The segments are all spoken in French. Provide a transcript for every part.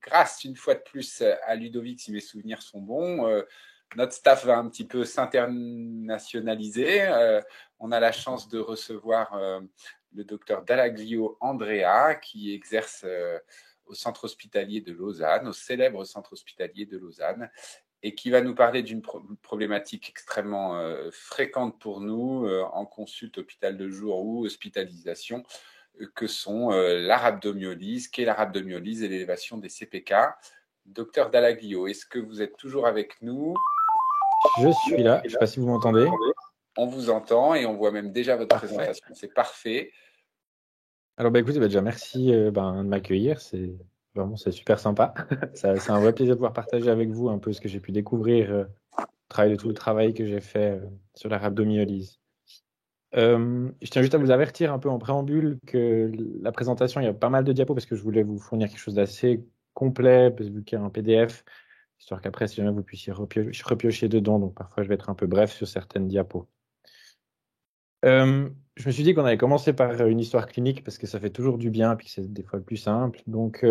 grâce une fois de plus à Ludovic, si mes souvenirs sont bons, notre staff va un petit peu s'internationaliser. On a la chance de recevoir le docteur Dallaglio Andrea, qui exerce au centre hospitalier de Lausanne, au célèbre centre hospitalier de Lausanne, et qui va nous parler d'une problématique extrêmement fréquente pour nous en consulte hôpital de jour ou hospitalisation, que sont la rhabdomyolyse, qu'est la rhabdomyolyse et l'élévation des CPK. Docteur Dallaglio, est-ce que vous êtes toujours avec nous? Je suis là, je ne sais pas si vous m'entendez. On vous entend et on voit même déjà votre présentation, c'est parfait. Alors écoutez, déjà merci de m'accueillir, c'est super sympa. C'est un vrai plaisir de pouvoir partager avec vous un peu ce que j'ai pu découvrir tout le travail que j'ai fait sur la rhabdomyolyse. Je tiens juste à vous avertir un peu en préambule que la présentation, il y a pas mal de diapos parce que je voulais vous fournir quelque chose d'assez complet, parce vu qu'il y a un PDF, histoire qu'après, si jamais vous puissiez repiocher dedans, donc parfois je vais être un peu bref sur certaines diapos. Je me suis dit qu'on allait commencer par une histoire clinique parce que ça fait toujours du bien et puis que c'est des fois le plus simple. Donc,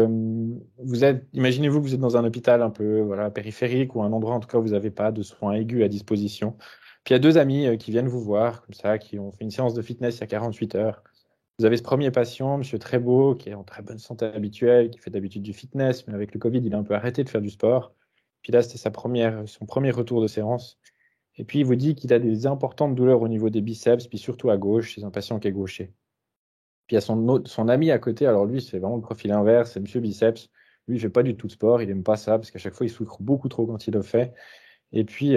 imaginez-vous que vous êtes dans un hôpital un peu périphérique ou un endroit en tout cas où vous n'avez pas de soins aigus à disposition. Puis il y a deux amis qui viennent vous voir comme ça, qui ont fait une séance de fitness il y a 48 heures. Vous avez ce premier patient, monsieur très beau, qui est en très bonne santé habituelle, qui fait d'habitude du fitness, mais avec le Covid, il a un peu arrêté de faire du sport. Puis là, c'était son premier retour de séance. Et puis, il vous dit qu'il a des importantes douleurs au niveau des biceps, puis surtout à gauche, c'est un patient qui est gaucher. Puis il y a son ami à côté, alors lui, c'est vraiment le profil inverse, c'est monsieur biceps. Lui, il fait pas du tout de sport, il aime pas ça, parce qu'à chaque fois, il souffre beaucoup trop quand il le fait. Et puis,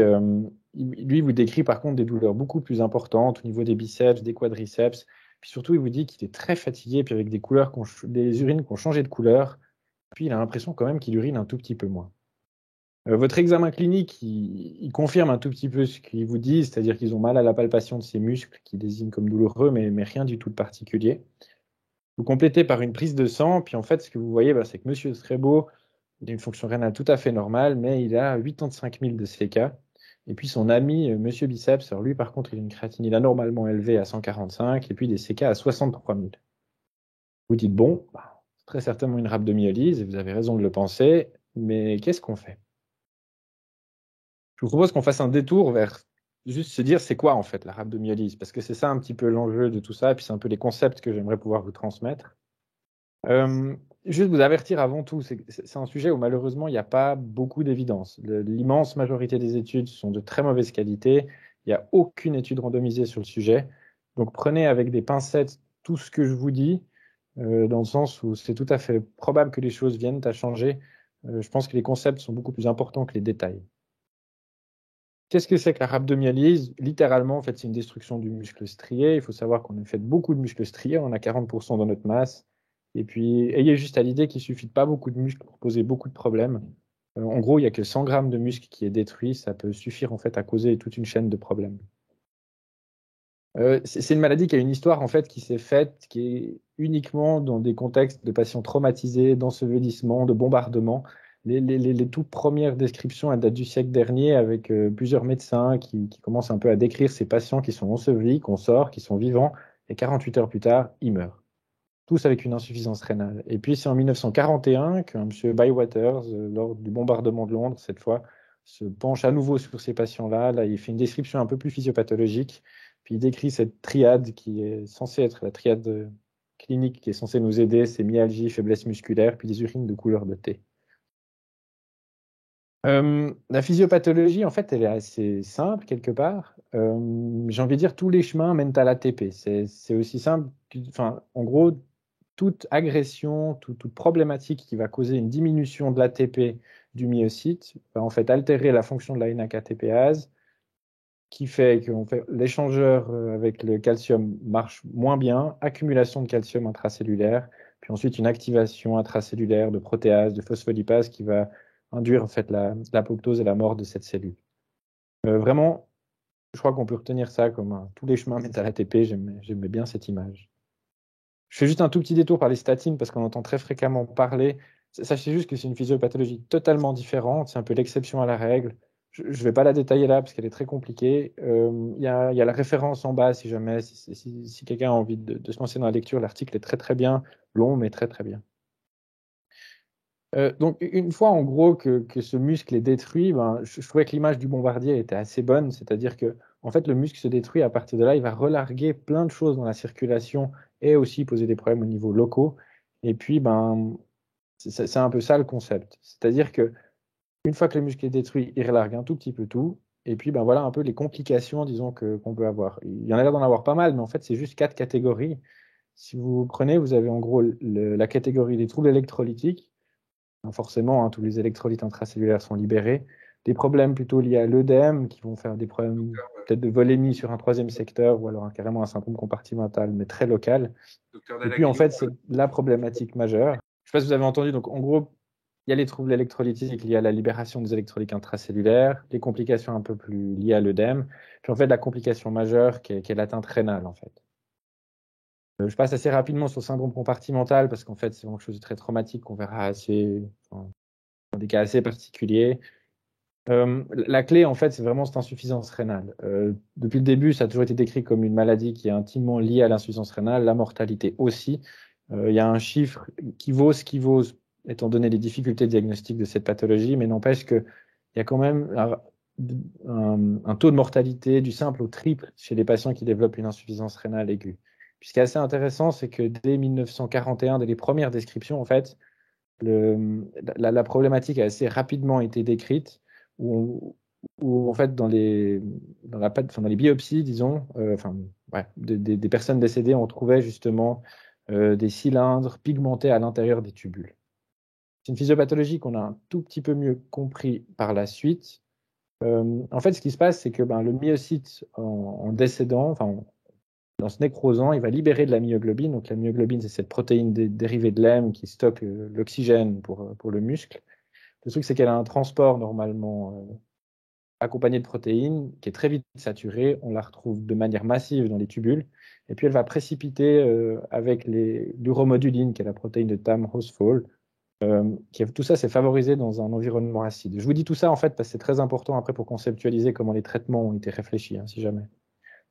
lui, il vous décrit par contre des douleurs beaucoup plus importantes au niveau des biceps, des quadriceps. Puis surtout, il vous dit qu'il est très fatigué, puis avec des urines qui ont changé de couleur. Puis il a l'impression quand même qu'il urine un tout petit peu moins. Votre examen clinique, il confirme un tout petit peu ce qu'ils vous disent, c'est-à-dire qu'ils ont mal à la palpation de ces muscles qui désignent comme douloureux, mais rien du tout de particulier. Vous complétez par une prise de sang, puis en fait, ce que vous voyez, c'est que monsieur Strebo, il a une fonction rénale tout à fait normale, mais il a 85 000 de CK. Et puis son ami, monsieur Biceps, alors lui, par contre, il a une créatinine anormalement élevée à 145, et puis des CK à 63 000. Vous dites, bon, c'est très certainement une rhabdomyolyse, et vous avez raison de le penser, mais qu'est-ce qu'on fait? Je vous propose qu'on fasse un détour vers juste se dire c'est quoi en fait la rhabdomyolyse, parce que c'est ça un petit peu l'enjeu de tout ça, et puis c'est un peu les concepts que j'aimerais pouvoir vous transmettre. Juste vous avertir avant tout, c'est un sujet où malheureusement il n'y a pas beaucoup d'évidence. L'immense majorité des études sont de très mauvaise qualité, il n'y a aucune étude randomisée sur le sujet, donc prenez avec des pincettes tout ce que je vous dis, dans le sens où c'est tout à fait probable que les choses viennent à changer. Je pense que les concepts sont beaucoup plus importants que les détails. Qu'est-ce que c'est que la rhabdomyolyse? Littéralement, en fait, c'est une destruction du muscle strié. Il faut savoir qu'on a fait beaucoup de muscles striés, on a 40% dans notre masse. Et puis, ayez juste à l'idée qu'il ne suffit de pas beaucoup de muscles pour poser beaucoup de problèmes. En gros, il n'y a que 100 grammes de muscle qui est détruit. Ça peut suffire en fait à causer toute une chaîne de problèmes. C'est une maladie qui a une histoire en fait qui s'est faite, qui est uniquement dans des contextes de patients traumatisés, d'ensevelissement, de bombardement. Les toutes premières descriptions elles datent du siècle dernier avec plusieurs médecins qui commencent un peu à décrire ces patients qui sont ensevelis, qu'on sort, qui sont vivants, et 48 heures plus tard, ils meurent. Tous avec une insuffisance rénale. Et puis c'est en 1941 qu'un monsieur Bywaters, lors du bombardement de Londres, cette fois, se penche à nouveau sur ces patients-là. Là, il fait une description un peu plus physiopathologique. Puis il décrit cette triade qui est censée être la triade clinique qui est censée nous aider, c'est myalgie, faiblesse musculaire, puis des urines de couleur de thé. La physiopathologie, en fait, elle est assez simple quelque part. J'ai envie de dire, tous les chemins mènent à l'ATP. C'est aussi simple, en gros, toute agression, toute problématique qui va causer une diminution de l'ATP du myocyte va en fait altérer la fonction de la NAC-ATPase, qui fait que l'échangeur avec le calcium marche moins bien, accumulation de calcium intracellulaire, puis ensuite une activation intracellulaire de protéase, de phospholipase qui va induire en fait l'apoptose et la mort de cette cellule. Vraiment, je crois qu'on peut retenir ça comme tous les chemins mènent à l'ATP. J'aimais bien cette image. Je fais juste un tout petit détour par les statines parce qu'on entend très fréquemment parler. Sachez juste que c'est une physiopathologie totalement différente. C'est un peu l'exception à la règle. Je ne vais pas la détailler là parce qu'elle est très compliquée. Il y a la référence en bas si jamais, si quelqu'un a envie de se lancer dans la lecture. L'article est très très bien, long mais très très bien. Donc, une fois en gros que ce muscle est détruit, ben, je trouvais que l'image du bombardier était assez bonne, c'est-à-dire que en fait, le muscle se détruit, à partir de là, il va relarguer plein de choses dans la circulation et aussi poser des problèmes au niveau locaux. Et puis, ben, c'est un peu ça le concept. C'est-à-dire que une fois que le muscle est détruit, il relargue un tout petit peu tout. Et puis, ben, voilà un peu les complications, disons, qu'on peut avoir. Il y en a l'air d'en avoir pas mal, mais en fait, c'est juste 4 catégories. Si vous prenez, vous avez en gros la catégorie des troubles électrolytiques. Forcément, hein, tous les électrolytes intracellulaires sont libérés. Des problèmes plutôt liés à l'œdème, qui vont faire des problèmes peut-être de volémie sur un troisième secteur, ou alors carrément un syndrome compartimental, mais très local. Docteur Et puis, en Dalaglio. fait, c'est la problématique majeure. Je ne sais pas si vous avez entendu, donc en gros, il y a les troubles électrolytiques liés à la libération des électrolytes intracellulaires, les complications un peu plus liées à l'œdème, puis en fait, la complication majeure qui est l'atteinte rénale, en fait. Je passe assez rapidement sur le syndrome compartimental parce qu'en fait, c'est quelque chose de très traumatique qu'on verra enfin, dans des cas assez particuliers. La clé, en fait, c'est vraiment cette insuffisance rénale. Depuis le début, ça a toujours été décrit comme une maladie qui est intimement liée à l'insuffisance rénale, la mortalité aussi. Il y a un chiffre qui vaut ce qui vaut, étant donné les difficultés diagnostiques de cette pathologie, mais n'empêche qu'il y a quand même un taux de mortalité du simple au triple chez les patients qui développent une insuffisance rénale aiguë. Puis ce qui est assez intéressant, c'est que dès 1941, dès les premières descriptions, en fait, la problématique a assez rapidement été décrite, où en fait, dans les biopsies, disons, ouais, des personnes décédées, on trouvait justement des cylindres pigmentés à l'intérieur des tubules. C'est une physiopathologie qu'on a un tout petit peu mieux compris par la suite. En fait, ce qui se passe, c'est que ben, le myocyte, en décédant, enfin, en se nécrosant, il va libérer de la myoglobine. Donc la myoglobine, c'est cette protéine dérivée de l'hème qui stocke l'oxygène pour le muscle. Le truc, c'est qu'elle a un transport normalement accompagné de protéines qui est très vite saturé. On la retrouve de manière massive dans les tubules. Et puis elle va précipiter avec l'uromoduline, qui est la protéine de Tam-Hosphol. Tout ça, c'est favorisé dans un environnement acide. Je vous dis tout ça en fait parce que c'est très important après pour conceptualiser comment les traitements ont été réfléchis, hein, si jamais.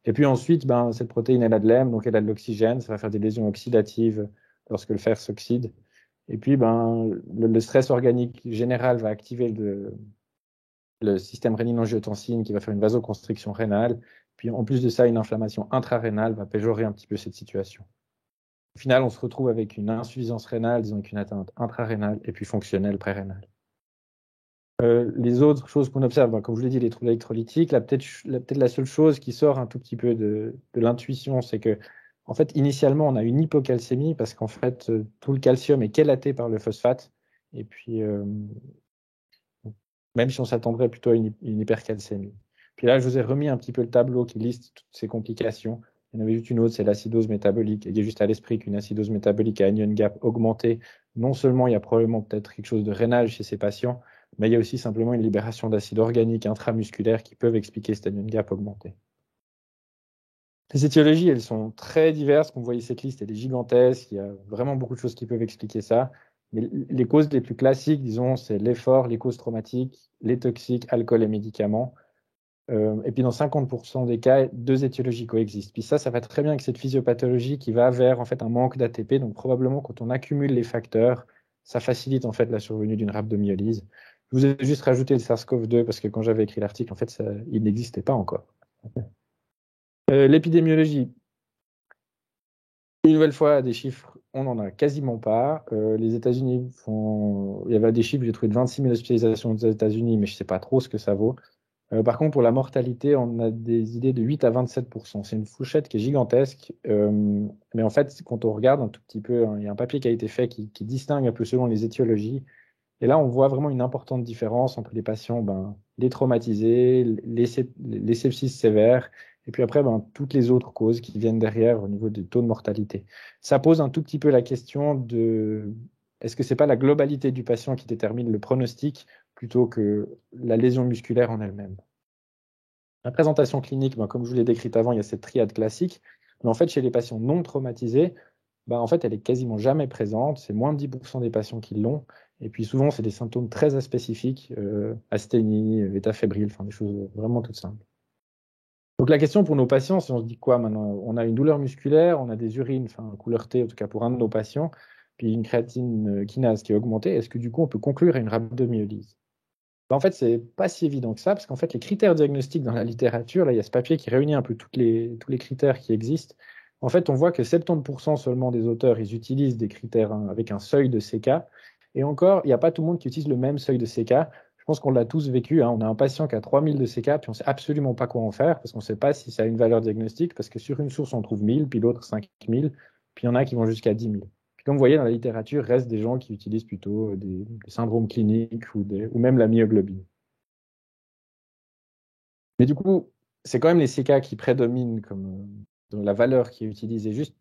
Et puis ensuite, ben, cette protéine, elle a de l'hème, donc elle a de l'oxygène, ça va faire des lésions oxydatives lorsque le fer s'oxyde. Et puis, ben, le stress organique général va activer le système rénine-angiotensine qui va faire une vasoconstriction rénale. Puis en plus de ça, une inflammation intrarénale va péjorer un petit peu cette situation. Au final, on se retrouve avec une insuffisance rénale, disons qu'une atteinte intrarénale et puis fonctionnelle prérénale. Les autres choses qu'on observe, ben, comme je vous l'ai dit, les troubles électrolytiques, peut-être la seule chose qui sort un tout petit peu de l'intuition, c'est que, en fait, initialement, on a une hypocalcémie parce qu'en fait, tout le calcium est chélaté par le phosphate. Et puis, même si on s'attendrait plutôt à une hypercalcémie. Puis là, je vous ai remis un petit peu le tableau qui liste toutes ces complications. Il y en avait juste une autre, c'est l'acidose métabolique. Il y a juste à l'esprit qu'une acidose métabolique à anion gap augmentée, non seulement il y a probablement peut-être quelque chose de rénal chez ces patients, mais il y a aussi simplement une libération d'acide organique intramusculaire qui peuvent expliquer cette anion gap augmentée. Les étiologies, elles sont très diverses. Comme vous voyez, cette liste, elle est gigantesque. Il y a vraiment beaucoup de choses qui peuvent expliquer ça. Mais les causes les plus classiques, disons, c'est l'effort, les causes traumatiques, les toxiques, alcool et médicaments. Et puis dans 50% des cas, 2 étiologies coexistent. Puis ça va très bien avec cette physiopathologie qui va vers en fait un manque d'ATP. Donc probablement quand on accumule les facteurs, ça facilite en fait la survenue d'une rhabdomyolyse. Je vous ai juste rajouté le SARS-CoV-2 parce que quand j'avais écrit l'article, en fait, il n'existait pas encore. L'épidémiologie, une nouvelle fois, des chiffres, on n'en a quasiment pas. Les États-Unis il y avait des chiffres, j'ai trouvé de 26 000 hospitalisations aux États-Unis, mais je ne sais pas trop ce que ça vaut. Par contre, pour la mortalité, on a des idées de 8 à 27%. C'est une fourchette qui est gigantesque. Mais en fait, quand on regarde un tout petit peu, hein, il y a un papier qui a été fait qui distingue un peu selon les étiologies. Et là, on voit vraiment une importante différence entre les patients, ben, les traumatisés, les sepsis sévères, et puis après, ben, toutes les autres causes qui viennent derrière au niveau des taux de mortalité. Ça pose un tout petit peu la question de est-ce que c'est pas la globalité du patient qui détermine le pronostic plutôt que la lésion musculaire en elle-même? La présentation clinique, ben, comme je vous l'ai décrite avant, il y a cette triade classique, mais en fait, chez les patients non traumatisés, ben, en fait, elle est quasiment jamais présente. C'est moins de 10% des patients qui l'ont. Et puis souvent, c'est des symptômes très spécifiques, asthénie, état fébrile, enfin des choses vraiment toutes simples. Donc la question pour nos patients, si on se dit quoi maintenant? On a une douleur musculaire, on a des urines, enfin couleur T en tout cas pour un de nos patients. puis une créatine kinase qui est augmentée, est-ce que du coup on peut conclure à une rhabdomyolyse? En fait, c'est pas si évident que ça, parce qu'en fait, les critères diagnostiques dans la littérature, là, il y a ce papier qui réunit un peu tous les critères qui existent. En fait, on voit que 70% seulement des auteurs, ils utilisent des critères avec un seuil de CK. Et encore, il n'y a pas tout le monde qui utilise le même seuil de CK. Je pense qu'on l'a tous vécu, hein. On a un patient qui a 3000 de CK, puis on ne sait absolument pas quoi en faire, parce qu'on ne sait pas si ça a une valeur diagnostique, parce que sur une source, on trouve 1000, puis l'autre 5000, puis il y en a qui vont jusqu'à 10 000. Puis comme vous voyez, dans la littérature, restent des gens qui utilisent plutôt des syndromes cliniques ou même la myoglobine. Mais du coup, c'est quand même les CK qui prédominent comme dans la valeur qui est utilisée. Juste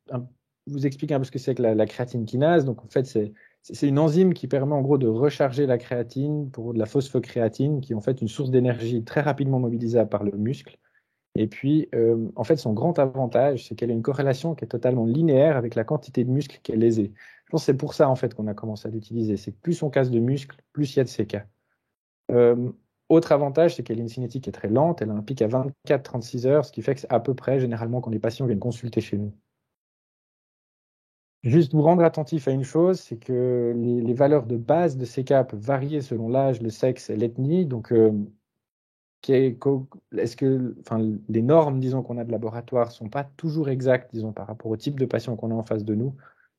vous expliquer un peu ce que c'est que la créatine kinase. Donc, en fait, c'est une enzyme qui permet en gros de recharger la créatine pour de la phosphocréatine, qui est en fait une source d'énergie très rapidement mobilisable par le muscle. Et puis, en fait, son grand avantage, c'est qu'elle a une corrélation qui est totalement linéaire avec la quantité de muscle qui est lésée. Je pense que c'est pour ça, en fait, qu'on a commencé à l'utiliser. C'est que plus on casse de muscle, plus il y a de CK. Autre avantage, c'est qu'elle a une cinétique qui est très lente. Elle a un pic à 24-36 heures, ce qui fait que c'est à peu près généralement quand les patients viennent consulter chez nous. Juste vous rendre attentif à une chose, c'est que les valeurs de base de CK peuvent varier selon l'âge, le sexe et l'ethnie. Donc, est-ce que, enfin, les normes, disons, qu'on a de laboratoire sont pas toujours exactes, disons, par rapport au type de patient qu'on a en face de nous.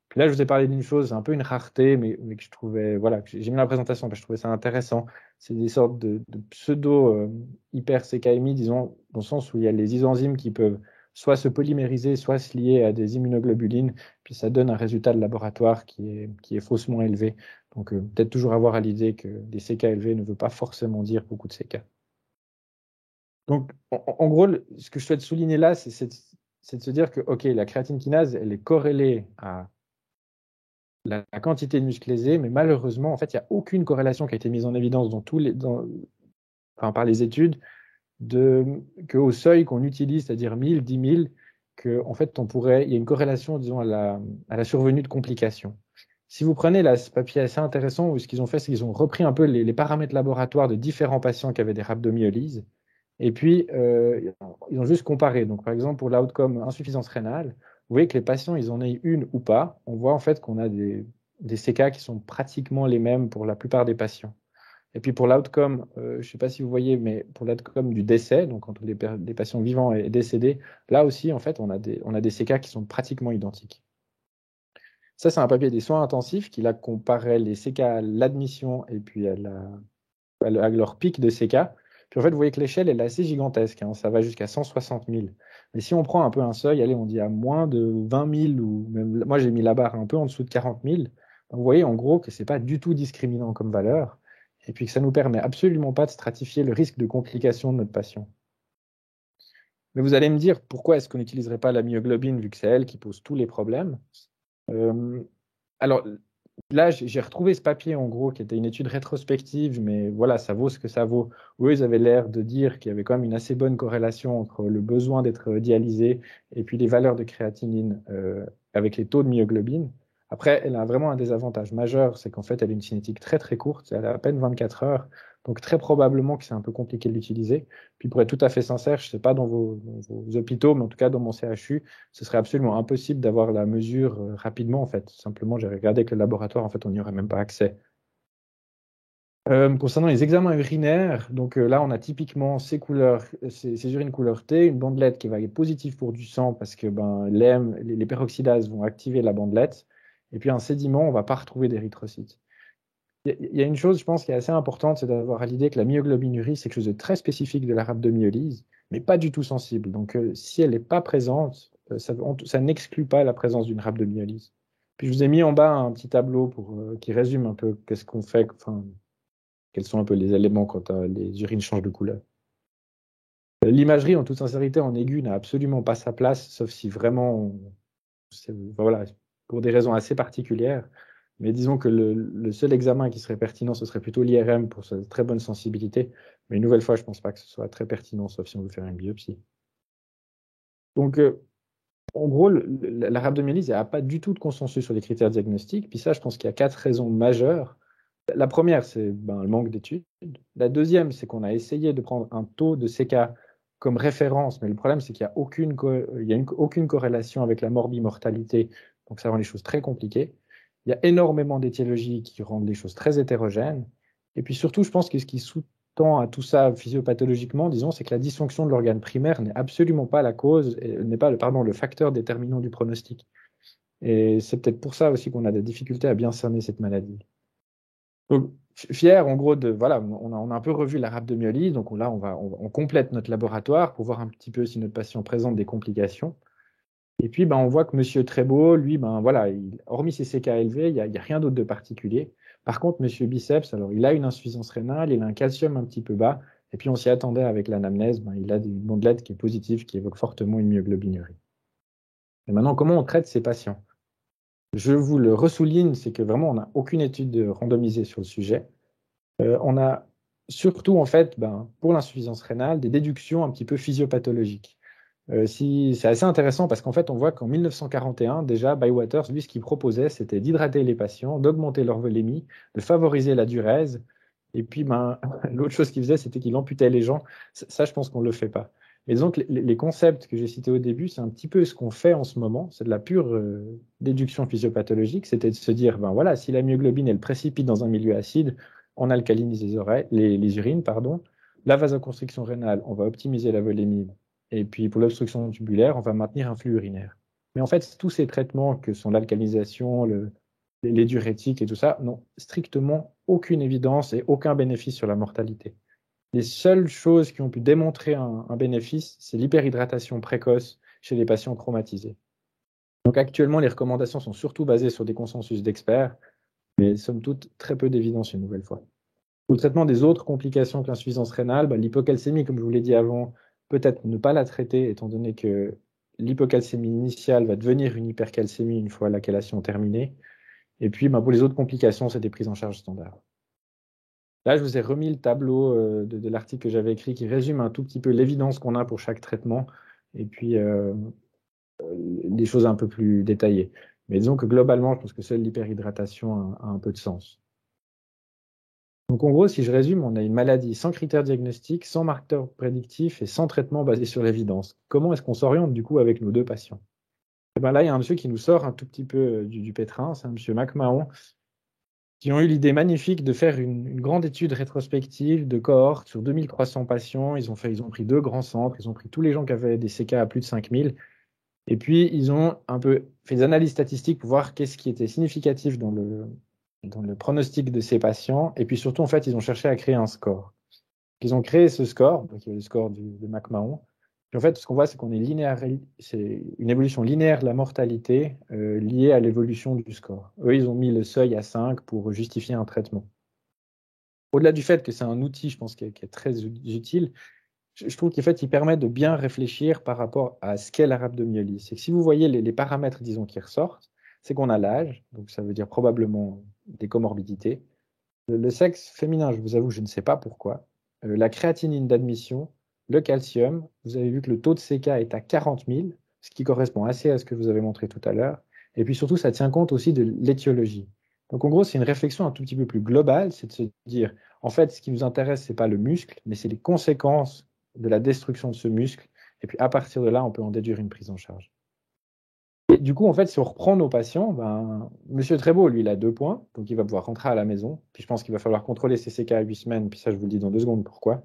Puis là, je vous ai parlé d'une chose, un peu une rareté, mais que je trouvais, voilà, j'ai mis la présentation, parce que je trouvais ça intéressant. C'est des sortes de pseudo hyper CKMI, disons, dans le sens où il y a les isenzymes qui peuvent soit se polymériser, soit se lier à des immunoglobulines, puis ça donne un résultat de laboratoire qui est faussement élevé. Donc, peut-être toujours avoir à l'idée que des CK élevés ne veut pas forcément dire beaucoup de CK. Donc, en gros, ce que je souhaite souligner là, c'est de se dire que, OK, la créatine kinase, elle est corrélée à la quantité de muscles lésés, mais malheureusement, en fait, il n'y a aucune corrélation qui a été mise en évidence par les études qu'au seuil qu'on utilise, c'est-à-dire 1000, 10 000, en fait, il y a une corrélation, disons, à la survenue de complications. Si vous prenez là, ce papier assez intéressant, où ce qu'ils ont fait, c'est qu'ils ont repris un peu les paramètres laboratoires de différents patients qui avaient des rhabdomyolyses, et puis ils ont juste comparé. Donc, par exemple, pour l'outcome insuffisance rénale, vous voyez que les patients, ils en aient une ou pas, on voit en fait qu'on a des CK qui sont pratiquement les mêmes pour la plupart des patients. Et puis pour l'outcome, je ne sais pas si vous voyez, mais pour l'outcome du décès, donc entre les patients vivants et décédés, là aussi, en fait, on a des CK qui sont pratiquement identiques. Ça, c'est un papier des soins intensifs qui là comparait les CK à l'admission et puis à leur pic de CK. Puis en fait, vous voyez que l'échelle elle est assez gigantesque, hein, ça va jusqu'à 160 000. Mais si on prend un peu un seuil, allez, on dit à moins de 20 000, ou même, moi j'ai mis la barre un peu en dessous de 40 000, vous voyez en gros que ce n'est pas du tout discriminant comme valeur, et puis que ça ne nous permet absolument pas de stratifier le risque de complication de notre patient. Mais vous allez me dire, pourquoi est-ce qu'on n'utiliserait pas la myoglobine, vu que c'est elle qui pose tous les problèmes? Alors, là, j'ai retrouvé ce papier, en gros, qui était une étude rétrospective, mais voilà, ça vaut ce que ça vaut. Eux, ils avaient l'air de dire qu'il y avait quand même une assez bonne corrélation entre le besoin d'être dialysé et puis les valeurs de créatinine avec les taux de myoglobine. Après, elle a vraiment un désavantage majeur, c'est qu'en fait, elle a une cinétique très très courte, elle a à peine 24 heures, donc très probablement que c'est un peu compliqué de l'utiliser. Puis pour être tout à fait sincère, je ne sais pas dans vos hôpitaux, mais en tout cas dans mon CHU, ce serait absolument impossible d'avoir la mesure rapidement, en fait. Simplement, j'ai regardé avec le laboratoire, en fait, on n'y aurait même pas accès. Concernant les examens urinaires, donc là, on a typiquement ces urines couleur T, une bandelette qui va être positive pour du sang parce que les peroxydases vont activer la bandelette, et puis un sédiment, on ne va pas retrouver d'érythrocytes. Il y a une chose, je pense, qui est assez importante, c'est d'avoir à l'idée que la myoglobinurie, c'est quelque chose de très spécifique de la rhabdomyolyse, mais pas du tout sensible. Donc, si elle n'est pas présente, ça n'exclut pas la présence d'une rhabdomyolyse. Puis, je vous ai mis en bas un petit tableau qui résume un peu qu'est-ce qu'on fait, enfin, quels sont un peu les éléments quand les urines changent de couleur. L'imagerie, en toute sincérité, en aigu, n'a absolument pas sa place, sauf si vraiment, voilà, pour des raisons assez particulières. Mais disons que le seul examen qui serait pertinent, ce serait plutôt l'IRM pour sa très bonne sensibilité. Mais une nouvelle fois, je ne pense pas que ce soit très pertinent, sauf si on veut faire une biopsie. Donc, en gros, la rhabdomyolyse n'a pas du tout de consensus sur les critères diagnostiques. Puis ça, je pense qu'il y a 4 raisons majeures. La première, c'est le manque d'études. La deuxième, c'est qu'on a essayé de prendre un taux de CK comme référence, mais le problème, c'est qu'il n'y a aucune corrélation avec la morbimortalité. Donc, ça rend les choses très compliquées. Il y a énormément d'étiologies qui rendent les choses très hétérogènes. Et puis surtout, je pense que ce qui sous-tend à tout ça physiopathologiquement, disons, c'est que la dysfonction de l'organe primaire n'est absolument pas la cause, n'est pas le facteur déterminant du pronostic. Et c'est peut-être pour ça aussi qu'on a des difficultés à bien cerner cette maladie. Donc, fier, en gros, voilà, on a un peu revu la rhabdomyolyse. Donc là, on complète notre laboratoire pour voir un petit peu si notre patient présente des complications. Et puis, on voit que Monsieur Trébeau, lui, voilà, hormis ses CK élevés, il y a rien d'autre de particulier. Par contre, Monsieur Biceps, alors, il a une insuffisance rénale, il a un calcium un petit peu bas. Et puis, on s'y attendait avec l'anamnèse, il a une bandelette qui est positive, qui évoque fortement une myoglobinurie. Et maintenant, comment on traite ces patients? Je vous le ressouligne, c'est que vraiment, on n'a aucune étude randomisée sur le sujet. On a surtout, en fait, pour l'insuffisance rénale, des déductions un petit peu physiopathologiques. C'est assez intéressant parce qu'en fait, on voit qu'en 1941, déjà, Bywaters, lui, ce qu'il proposait, c'était d'hydrater les patients, d'augmenter leur volémie, de favoriser la diurèse. Et puis, l'autre chose qu'il faisait, c'était qu'il amputait les gens. Ça, je pense qu'on ne le fait pas. Et donc, les concepts que j'ai cités au début, c'est un petit peu ce qu'on fait en ce moment. C'est de la pure déduction physiopathologique. C'était de se dire, voilà, si la myoglobine, elle précipite dans un milieu acide, on alcalinise les urines, pardon. La vasoconstriction rénale, on va optimiser la volémie. Et puis, pour l'obstruction tubulaire, on va maintenir un flux urinaire. Mais en fait, tous ces traitements que sont l'alcalinisation, les diurétiques et tout ça, n'ont strictement aucune évidence et aucun bénéfice sur la mortalité. Les seules choses qui ont pu démontrer un bénéfice, c'est l'hyperhydratation précoce chez les patients traumatisés. Donc actuellement, les recommandations sont surtout basées sur des consensus d'experts, mais somme toute, très peu d'évidence une nouvelle fois. Pour le traitement des autres complications que l'insuffisance rénale, l'hypocalcémie, comme je vous l'ai dit avant, peut-être ne pas la traiter, étant donné que l'hypocalcémie initiale va devenir une hypercalcémie une fois la chelation terminée. Et puis, pour les autres complications, c'est des prises en charge standards. Là, je vous ai remis le tableau de l'article que j'avais écrit qui résume un tout petit peu l'évidence qu'on a pour chaque traitement et puis des choses un peu plus détaillées. Mais disons que globalement, je pense que seule l'hyperhydratation a un peu de sens. Donc en gros, si je résume, on a une maladie sans critères diagnostiques, sans marqueurs prédictifs et sans traitement basé sur l'évidence. Comment est-ce qu'on s'oriente du coup avec nos deux patients? Et là, il y a un monsieur qui nous sort un tout petit peu du pétrin, c'est un monsieur McMahon, qui ont eu l'idée magnifique de faire une grande étude rétrospective de cohorte sur 2300 patients. Ils ont pris deux grands centres, ils ont pris tous les gens qui avaient des CK à plus de 5000, et puis ils ont un peu fait des analyses statistiques pour voir qu'est-ce qui était significatif dans le pronostic de ces patients, et puis surtout, en fait, ils ont cherché à créer un score. Ils ont créé ce score, donc le score de McMahon. Et en fait, ce qu'on voit, c'est qu'on est linéaire, c'est une évolution linéaire de la mortalité liée à l'évolution du score. Eux, ils ont mis le seuil à 5 pour justifier un traitement. Au-delà du fait que c'est un outil, je pense, qui est très utile, je trouve qu'en fait, il permet de bien réfléchir par rapport à ce qu'est la rhabdomyolyse. C'est que si vous voyez les paramètres, disons, qui ressortent, c'est qu'on a l'âge, donc ça veut dire probablement des comorbidités. Le sexe féminin, je vous avoue, je ne sais pas pourquoi. La créatinine d'admission, le calcium, vous avez vu que le taux de CK est à 40 000, ce qui correspond assez à ce que je vous avez montré tout à l'heure. Et puis surtout, ça tient compte aussi de l'étiologie. Donc en gros, c'est une réflexion un tout petit peu plus globale, c'est de se dire, en fait, ce qui nous intéresse, c'est pas le muscle, mais c'est les conséquences de la destruction de ce muscle. Et puis à partir de là, on peut en déduire une prise en charge. Et du coup, en fait, si on reprend nos patients, Monsieur Trébeau, lui, il a 2 points, donc il va pouvoir rentrer à la maison. Puis je pense qu'il va falloir contrôler ses CK à 8 semaines, puis ça, je vous le dis dans 2 secondes pourquoi.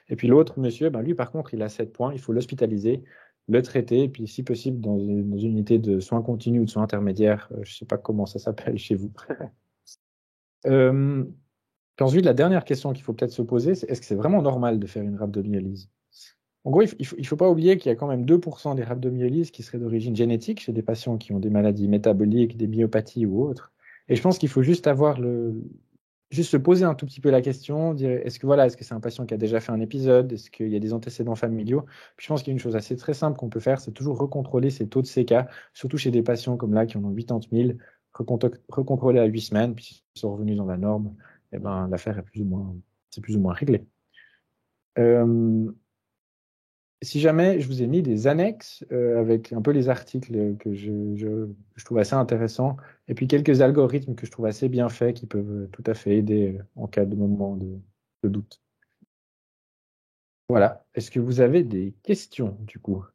Et puis l'autre monsieur, lui, par contre, il a 7 points, il faut l'hospitaliser, le traiter, et puis si possible, dans une unité de soins continus ou de soins intermédiaires, je ne sais pas comment ça s'appelle chez vous. Puis ensuite, la dernière question qu'il faut peut-être se poser, c'est est-ce que c'est vraiment normal de faire une rhabdomyolyse? En gros, il ne faut pas oublier qu'il y a quand même 2% des rhabdomyolyses qui seraient d'origine génétique chez des patients qui ont des maladies métaboliques, des myopathies ou autres. Et je pense qu'il faut juste juste se poser un tout petit peu la question, dire est-ce que c'est un patient qui a déjà fait un épisode? Est-ce qu'il y a des antécédents familiaux? Puis je pense qu'il y a une chose assez très simple qu'on peut faire, c'est toujours recontrôler ces taux de CK, surtout chez des patients comme là qui en ont 80 000, recontrôler à 8 semaines, puis s'ils sont revenus dans la norme, l'affaire est c'est plus ou moins réglé. Si jamais je vous ai mis des annexes avec un peu les articles que je trouve assez intéressants, et puis quelques algorithmes que je trouve assez bien faits qui peuvent tout à fait aider en cas de moment de doute. Voilà. Est-ce que vous avez des questions du coup?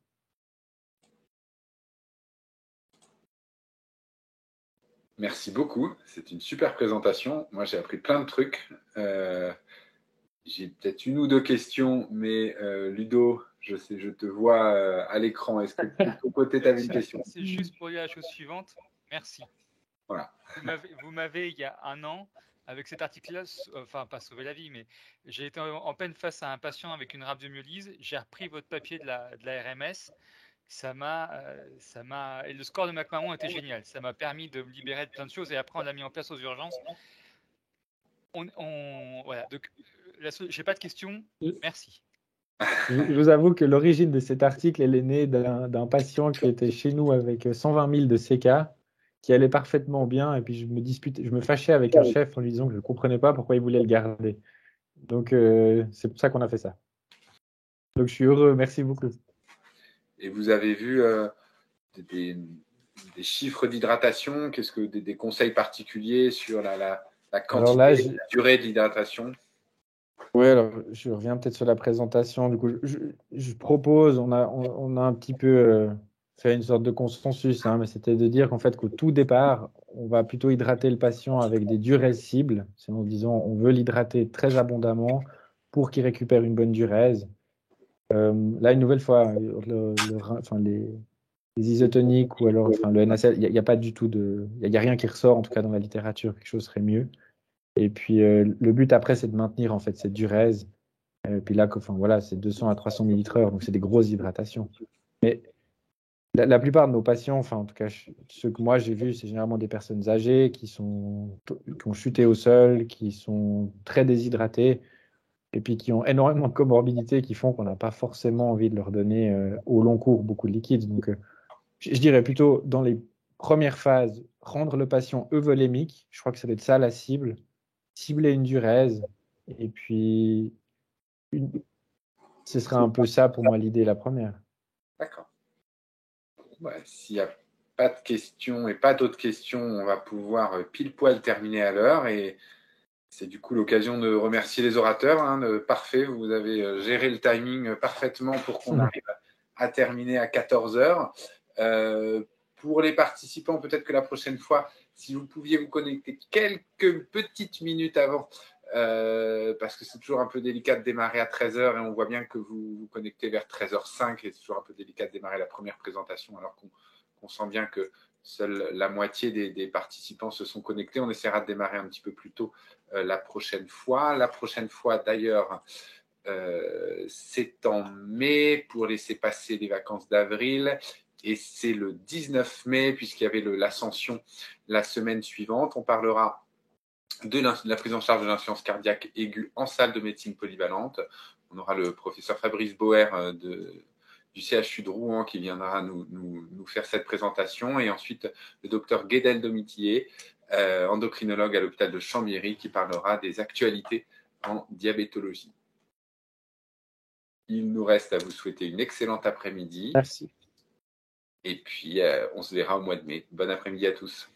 Merci beaucoup. C'est une super présentation. Moi, j'ai appris plein de trucs. J'ai peut-être une ou deux questions, mais Ludo, je sais, je te vois à l'écran. Est-ce que de ton côté, tu avais une question? C'est juste pour dire la chose suivante. Merci. Voilà. Vous m'avez, il y a un an, avec cet article-là, enfin, pas sauvé la vie, mais j'ai été en peine face à un patient avec une rhabdomyolyse. J'ai repris votre papier de la RMS. Et le score de McMahon était génial. Ça m'a permis de me libérer de plein de choses et après on l'a mis en place aux urgences. Voilà. Donc, j'ai pas de questions. Merci. Je vous avoue que l'origine de cet article, elle est née d'un patient qui était chez nous avec 120 000 de CK, qui allait parfaitement bien, et puis je me fâchais avec un chef en lui disant que je ne comprenais pas pourquoi il voulait le garder. Donc, c'est pour ça qu'on a fait ça. Donc, je suis heureux, merci beaucoup. Et vous avez vu des chiffres d'hydratation? Qu'est-ce que des conseils particuliers sur la quantité, la durée de l'hydratation? Oui, alors je reviens peut-être sur la présentation. Du coup, je propose, on a un petit peu fait une sorte de consensus, hein, mais c'était de dire qu'en fait, qu'au tout départ, on va plutôt hydrater le patient avec des diurèses cibles. C'est en disant, on veut l'hydrater très abondamment pour qu'il récupère une bonne diurèse. Là, une nouvelle fois, les isotoniques ou alors le NaCl, il n'y a pas du tout il y a rien qui ressort, en tout cas dans la littérature, quelque chose serait mieux. Et puis, le but après, c'est de maintenir en fait cette diurèse. Puis là, voilà, c'est 200 à 300 millilitres/heure, donc c'est des grosses hydratations. Mais la plupart de nos patients, enfin en tout cas ceux que moi j'ai vus, c'est généralement des personnes âgées qui ont chuté au sol, qui sont très déshydratées, et puis qui ont énormément de comorbidités qui font qu'on n'a pas forcément envie de leur donner au long cours beaucoup de liquide. Donc, je dirais plutôt dans les premières phases, rendre le patient euvolémique. Je crois que ça doit être ça la cible. Cibler une diurèse, et puis ce serait un peu ça pour moi l'idée, la première. D'accord. Ouais, s'il n'y a pas de questions et pas d'autres questions, on va pouvoir pile poil terminer à l'heure. Et c'est du coup l'occasion de remercier les orateurs. Parfait, vous avez géré le timing parfaitement pour qu'on arrive à terminer à 14 heures. Pour les participants, peut-être que la prochaine fois, si vous pouviez vous connecter quelques petites minutes avant, parce que c'est toujours un peu délicat de démarrer à 13h et on voit bien que vous vous connectez vers 13h05 et c'est toujours un peu délicat de démarrer la première présentation alors qu'on sent bien que seule la moitié des participants se sont connectés. On essaiera de démarrer un petit peu plus tôt la prochaine fois. La prochaine fois, d'ailleurs, c'est en mai pour laisser passer les vacances d'avril. Et c'est le 19 mai, puisqu'il y avait l'ascension la semaine suivante. On parlera de la prise en charge de l'insuffisance cardiaque aiguë en salle de médecine polyvalente. On aura le professeur Fabrice Bauer du CHU de Rouen qui viendra nous faire cette présentation. Et ensuite, le docteur Guédel Domitillé, endocrinologue à l'hôpital de Chambéry, qui parlera des actualités en diabétologie. Il nous reste à vous souhaiter une excellente après-midi. Merci. Et puis, on se verra au mois de mai. Bon après-midi à tous.